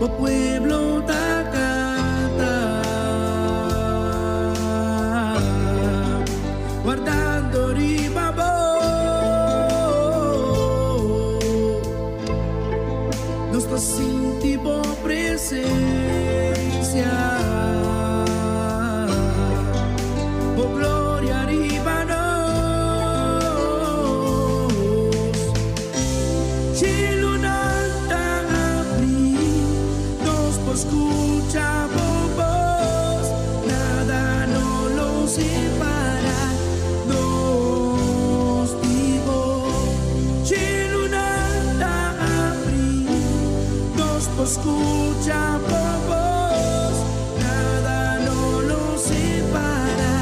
oh pueblo Takata, guardando ribabo nuestra síntima presencia, oh gloria arribanos, cielo nada abrir, nos escuchamos voz, nada no lo separa, nos digo, cielo nada abrir, nos escuchamos voz, nada no lo separa,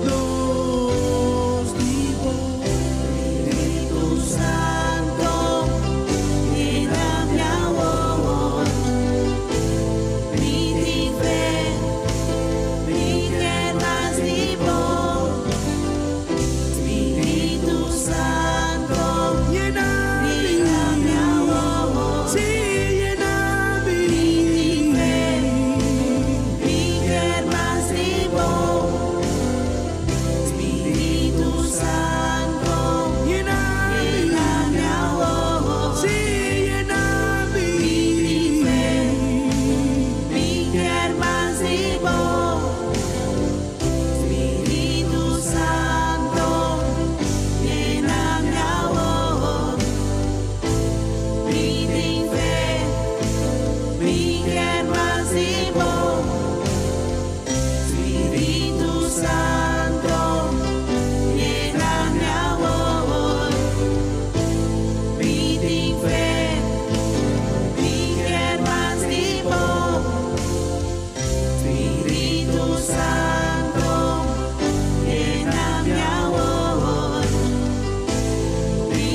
nos digo, Espíritu Santo, llena mi amor, mi fe, mi más vivo, Espíritu Santo, llena mi amor, sí, llena mi fe, mi más vivo, Espíritu Santo, llena mi amor, sí, llena mi fe, mi más vivo, Espíritu Santo, llena mi amor, mi fe, mi más vivo, Espíritu Santo, llena mi amor, mi fe, mi más vivo, Espíritu Santo, llena mi amor, mi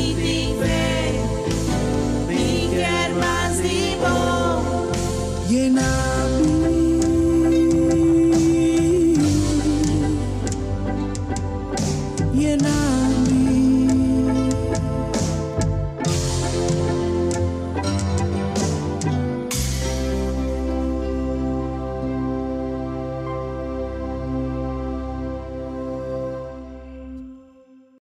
fe, mi más vivo, llena